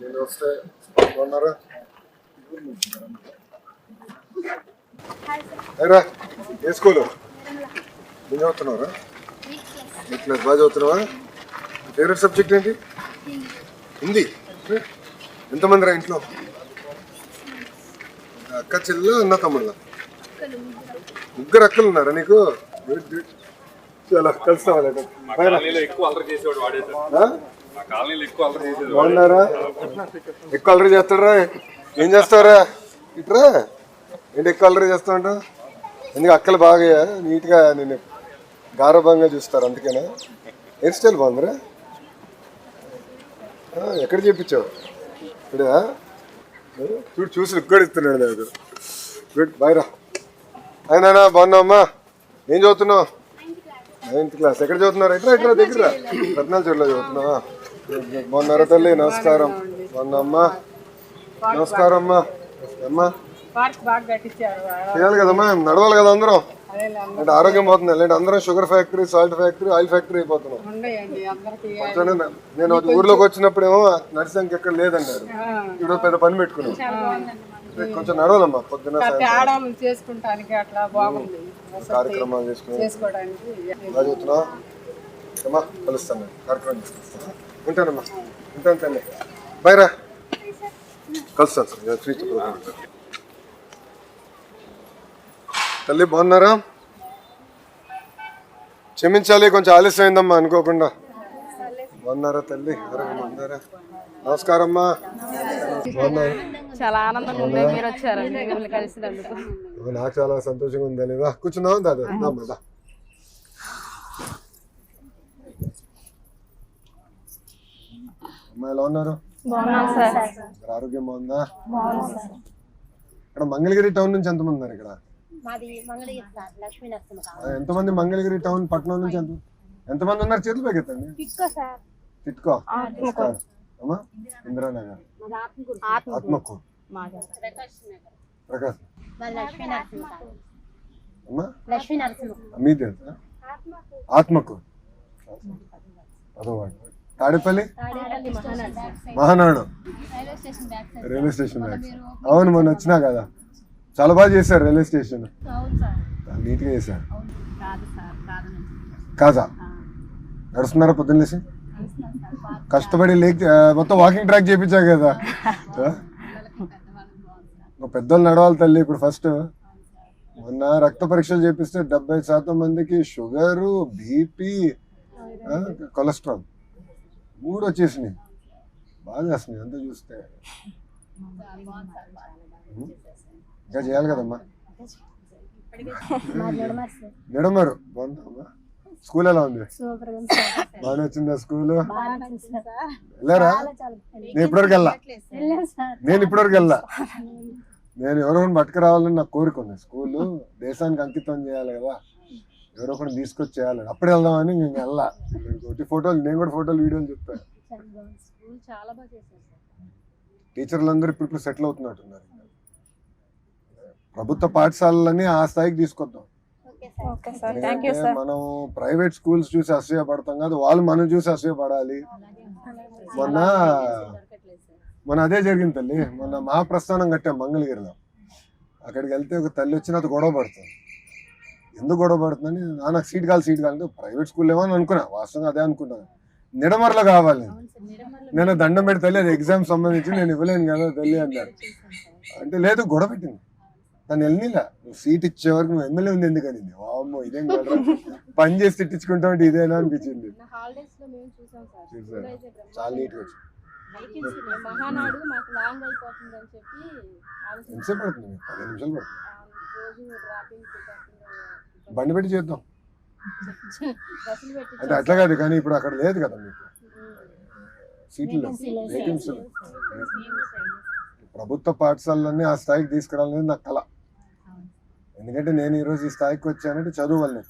నేను వస్తే బాగున్నారా? రా ఏ స్కూలు నేను చదువుతున్నావురా? క్లాస్ బాగా చదువుతున్నావా? ఫేవరెట్ సబ్జెక్ట్ ఏంటి? హిందీ. ఎంతమంది రా ఇంట్లో? అక్క చెల్లెలు అన్న తమ్ముళ్ళ? ముగ్గురు అక్కలు ఉన్నారా నీకు? చాలా కలుస్తావా? బాగున్నారా? ఎక్కువ అల్లరి చేస్తాడరా? ఏం చేస్తావురా? ఇట్రా ఏంటి ఎక్కువ అల్లరి చేస్తా ఉంటావు? ఎందుకు అక్కలు బాగా నీట్గా నేను గారభంగా చూస్తారు అందుకేనా? హెయిర్ స్టైల్ బాగుందిరా. ఎక్కడ చేయించావు? ఇప్పుడా చూడు చూసి లుక్ ఇస్తున్నాడు నాకు. గుడ్ బాయ్ రా. అయినా బాగున్నావమ్మా? ఏం చదువుతున్నావు? 9th class. ఎక్కడ చదువుతున్నారు? ఎక్కడ దగ్గర రత్నాల చెడులో చదువుతున్నావా? బాగున్నారా తల్లి? నమస్కారం. బాగున్నామ్మా? నమస్కారం అమ్మా. అమ్మా చేయాలి కదమ్మా, నడవాలి కదా అందరం. అంటే ఆరోగ్యం పోతుంది. లేదంటే అందరం sugar factory, salt factory, oil factory అయిపోతున్నాం. నేను ఊర్లోకి వచ్చినప్పుడేమో నడిచానికి ఎక్కడ లేదన్నారు. ఇప్పుడు పెద్ద పని పెట్టుకున్నాం. కొంచెం నడవాలమ్మా పొద్దున కార్యక్రమాలు చేసుకున్నా. కలుస్తాను, కార్యక్రమం చేసుకొస్తాను. ఉంటానమ్మా. ఉంటాను తల్లి. బాయ్ రా. కలుస్తాను సార్. ఫ్రీ తల్లి బాగున్నారా? క్షమించాలి కొంచెం ఆలస్యం అయిందమ్మా అనుకోకుండా. బాగున్నారా తల్లి? బాగున్నారా? నమస్కారం అమ్మా. బాగున్నారు? చాలా ఆనందంగా ఉంది మీరు వచ్చారండి, మిమ్మల్ని కలిసినందుకు. నాకు చాలా సంతోషంగా ఉంది. లేదా కూర్చున్నావు దాదా? అమ్మా ఎలా ఉన్నారు? ఆరోగ్యం బాగుందా? ఇక్కడ మంగళగిరి టౌన్ నుంచి ఎంతమంది ఉన్నారు? ఇక్కడ ఎంతమంది? మంగళగిరి టౌన్ పట్టణం నుంచి ఎంతమంది ఉన్నారు? చేతులు పైకెత్తండి. టిట్కో అమ్మా, ఇందిరానగర్, ఆత్మకూరు, ప్రకాశ్ అమ్మా, మీ తెలుసా? ఆత్మకూరు, అదోవాడు, తాడేపల్లి, మహానాడు రైల్వే స్టేషన్. అవును మొన్న వచ్చినా కదా, చాలా బాగా చేశారు రైల్వే స్టేషన్, నీట్గా చేశారు. కాజా నడుస్తున్నారా పొద్దున్నేసి? కష్టపడి మొత్తం వాకింగ్ ట్రాక్ చేయించావు కదా. పెద్దోళ్ళు నడవాలి తల్లి. ఇప్పుడు ఫస్ట్ మొన్న రక్త పరీక్షలు చేపిస్తే 70% మందికి షుగరు, బీపీ, కొలెస్ట్రాల్ 3 వచ్చేసినాయి. బాగా చేస్తున్నాయి అంతా చూస్తే. ఇంకా చేయాలి కదమ్మా. నిడమరు బాగుందమ్మా. స్కూల్ ఎలా ఉంది? బాగానే వచ్చిందా స్కూల్? వెళ్ళారా? నేను ఇప్పటివరకు వెళ్ళా. నేను ఎవరో ఒకటి పట్టుకురావాలని నాకు కోరిక ఉంది. స్కూల్ దేశానికి అంకితం చేయాలి కదా, ఎవరో ఒకటి తీసుకొచ్చి చేయాలి. అప్పుడే వెళ్దామని నేను వెళ్ళా. ఫోటోలు, నేను కూడా ఫోటోలు వీడియోలు చెప్పాను. టీచర్లు అందరూ ఇప్పుడు సెటిల్ అవుతున్నట్టున్నారు. ప్రభుత్వ పాఠశాలలని ఆ స్థాయికి తీసుకొద్దాం. మనం ప్రైవేట్ స్కూల్స్ చూసి అసూయపడతాం కాదు, వాళ్ళు మనం చూసి అసూయపడాలి. మొన్న అదే జరిగింది తల్లి. మొన్న మహాప్రస్థానం కట్టాం మంగళగిరిలో. అక్కడికి వెళ్తే ఒక తల్లి వచ్చి నాతో గొడవ పడుతుంది. ఎందుకు గొడవ పడుతుందని, నాకు సీట్ కావాలి ప్రైవేట్ స్కూల్ ఏమో అని అనుకున్నా. వాస్తవంగా అదే అనుకున్నాను. నిడమర్లో కావాలి. నేను దండం పెట్టి తల్లి అది ఎగ్జామ్ సంబంధించి నేను ఇవ్వలేను కదా తల్లి అన్నారు. అంటే లేదు గొడవ పెట్టింది. తను వెళ్ళిలా, నువ్వు సీట్ ఇచ్చే వరకు నువ్వు ఎమ్మెల్యే ఉంది ఎందుకని. వామ్మో ఇదేం కదా, పని చేసి తిట్టించుకుంటా ఉంటే ఇదేనా అనిపించింది. చాలా నీట్గా వచ్చింది. ఎంతసేపు పడుతుంది? 15 నిమిషాలు పడుతుంది. బండి పెట్టి చేద్దాం అంటే అట్లా కాదు. కానీ ఇప్పుడు అక్కడ లేదు కదా మీకు సీట్లు, వేకెన్సీ. ప్రభుత్వ పాఠశాలన్నీ ఆ స్థాయికి తీసుకురావాలనేది నా కళ. ఎందుకంటే నేను ఈరోజు ఈ స్థాయికి వచ్చానంటే చదువు వల్లే.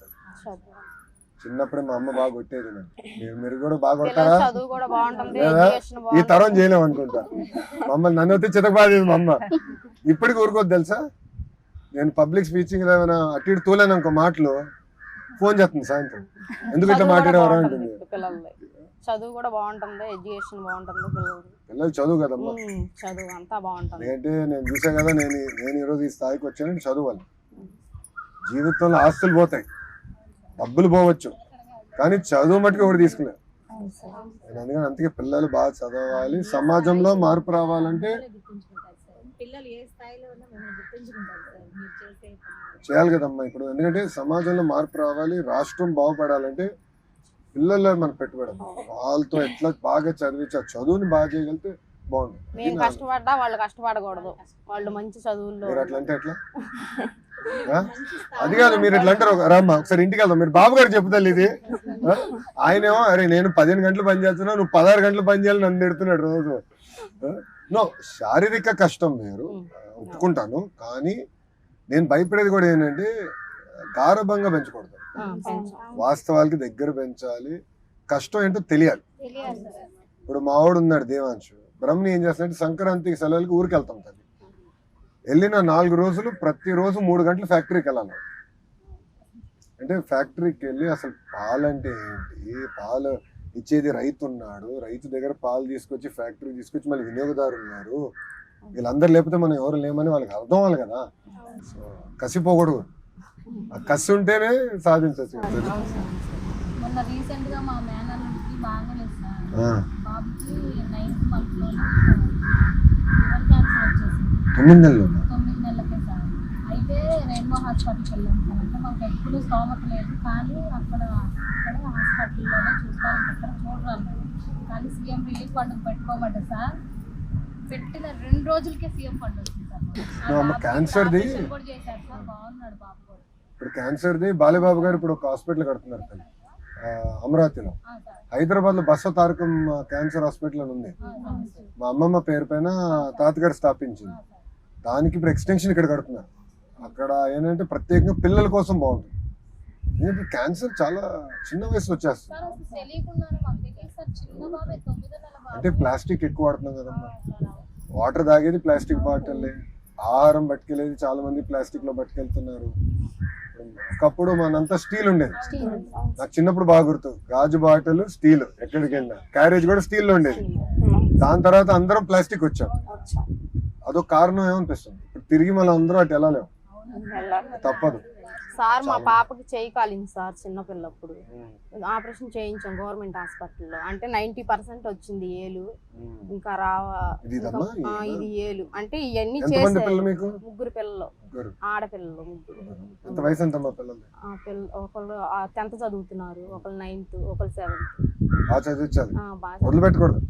చిన్నప్పుడే మా అమ్మ బాగా కొట్టేది. మీరు కూడా బాగా కొడతారా? లేదా ఈ తరం చేయలేము అనుకుంటా. మమ్మల్ని నన్ను వచ్చి చితకబాదేది మా అమ్మ. ఇప్పటికి ఊరుకోద్దు తెలుసా. నేను పబ్లిక్ స్పీచింగ్ ఏమైనా అటు ఇటు తోలేను ఇంకో మాటలు ఫోన్ చేస్తుంది సాయంత్రం, ఎందుకు ఇట్లా మాట్లాడేవారా అంటుంది. చదువు కూడా బాగుంటుంది, ఎడ్యుకేషన్ బాగుంటుంది పిల్లలు చదువు కదమ్మా. చదువు అంతా బాగుంటుంది. ఎందుకంటే నేను చూసా కదా, నేను ఈరోజు ఈ స్థాయికి వచ్చానంటే చదువాలి. జీవితంలో ఆస్తులు పోతాయి, డబ్బులు పోవచ్చు, కానీ చదువు మట్టుకు ఎవరు తీసుకున్నారు. నేను అందుకని అందుకే పిల్లలు బాగా చదవాలి. సమాజంలో మార్పు రావాలంటే చేయాలి కదమ్మా ఇప్పుడు. ఎందుకంటే సమాజంలో మార్పు రావాలి, రాష్ట్రం బాగుపడాలంటే పిల్లల్లో మనం పెట్టుబడి. వాళ్ళతో ఎట్లా బాగా చదివించి ఆ చదువుని బాగా చేయగలిగితే బాగుంటుంది. మేము కష్టపడ్డా వాళ్ళు కష్టపడకూడదు, వాళ్ళు మంచి చదువుల్లో. మీరు అట్లా అంటే ఎట్లా? అది కాదు, మీరు ఎట్లా అంటారు? రామ్మా ఒకసారి ఇంటికి వెళ్దాం. మీరు బాబు గారు చెప్తారు ఇది. ఆయనేమో అరే నేను 15 గంటలు పని చేస్తున్నా, నువ్వు 16 గంటలు పని చేయాలి నన్ను పెడుతున్నాడు రోజు. నో, శారీరక కష్టం వేరు, ఒప్పుకుంటాను. కానీ నేను భయపడేది కూడా ఏంటంటే గారభంగా పెంచకూడదు, వాస్తవాలకి దగ్గర పెంచాలి. కష్టం ఏంటో తెలియాలి. ఇప్పుడు మా వాడు ఉన్నాడు దేవాంశు, బ్రహ్మని ఏం చేస్తాడంటే సంక్రాంతికి సెలవులకి ఊరికి వెళ్తాం. తల్లి వెళ్ళిన 4 రోజులు ప్రతిరోజు 3 గంటలు ఫ్యాక్టరీకి వెళ్ళాలి. అంటే ఫ్యాక్టరీకి వెళ్ళి అసలు పాలు అంటే ఏంటి, పాలు ఇచ్చేది రైతు ఉన్నాడు, రైతు దగ్గర పాలు తీసుకొచ్చి ఫ్యాక్టరీ తీసుకొచ్చి మళ్ళీ వినియోగదారు ఉన్నారు, వీళ్ళందరూ లేకపోతే మనం ఎవరు లేమని వాళ్ళకి అర్థం అవ్వాలి కదా. సో కసిపోకూడదు, ఆ కసి ఉంటేనే సాధించవచ్చు. మొన్న రీసెంట్ గా మా మేనల్లుడికి బాగాలేదు సార్, బాబుకి 9th month లో లివర్ క్యాన్సర్ వచ్చేసింది. 9 నెలలు 9 నెలలకే సార్. అయితే రెయిన్బో హాస్పిటల్కి వెళ్ళాం సార్. అంటే మాకు ఎప్పుడు స్తోమత లేదు, కానీ అక్కడ హాస్పిటల్లోనే చూసుకోవాలి, ఎక్కడ చూడరాను. కానీ సీఎం రిలీఫ్ ఫండ్ పెట్టుకోమంటే సార్, పెట్టిన 2 రోజులకే సీఎం ఫండ్ వచ్చింది సార్. క్యాన్సర్ది కూడా చేశారు సార్, బాగున్నాడు బాబు కూడా. ఇప్పుడు క్యాన్సర్ది బాలేబాబు గారు ఇప్పుడు ఒక హాస్పిటల్ కడుతున్నారు తల్లి అమరావతిలో. హైదరాబాద్ లో బసవ తారకం క్యాన్సర్ హాస్పిటల్ అని ఉంది, మా అమ్మమ్మ పేరు పైన తాతగారు స్థాపించింది. దానికి ఇప్పుడు ఎక్స్టెన్షన్ ఇక్కడ కడుతున్నారు. అక్కడ ఏంటంటే ప్రత్యేకంగా పిల్లల కోసం బాగుంటుంది. ఎందుకంటే క్యాన్సర్ చాలా చిన్న వయసులో వచ్చేస్తుంది. అంటే ప్లాస్టిక్ ఎక్కువ వాడుతున్నాం కదమ్మా, వాటర్ తాగేది ప్లాస్టిక్ బాటిల్లే, ఆహారం పట్టుకెళ్ళేది చాలా మంది ప్లాస్టిక్ లో పట్టుకెళ్తున్నారు. ఒకప్పుడు మనంతా స్టీల్ ఉండేది, నాకు చిన్నప్పుడు బాగా గుర్తు, గాజు బాటిల్ స్టీల్, ఎక్కడికి వెళ్ళినా క్యారేజ్ కూడా స్టీల్ లో ఉండేది. దాని తర్వాత అందరం ప్లాస్టిక్ వచ్చాం, అదొక కారణం ఏమనిపిస్తుంది. ఇప్పుడు తిరిగి మనం అందరూ అటు వెళ్ళలేము, తప్పదు. సార్ మా పాపకి చేయి కాలింది సార్ చిన్నపిల్లప్పుడు, ఆపరేషన్ చేయించాం గవర్నమెంట్ హాస్పిటల్లో. అంటే 90% వచ్చింది ఏలు, ఇంకా ఇది ఏలు. అంటే ఇవన్నీ చేసారు. 3 పిల్లలు, ఆడపిల్లలు 3. ఒకళ్ళు 10th చదువుతున్నారు, ఒకళ్ళు 9th, ఒకళ్ళు 7th. వదిలిపెట్టకూడదు.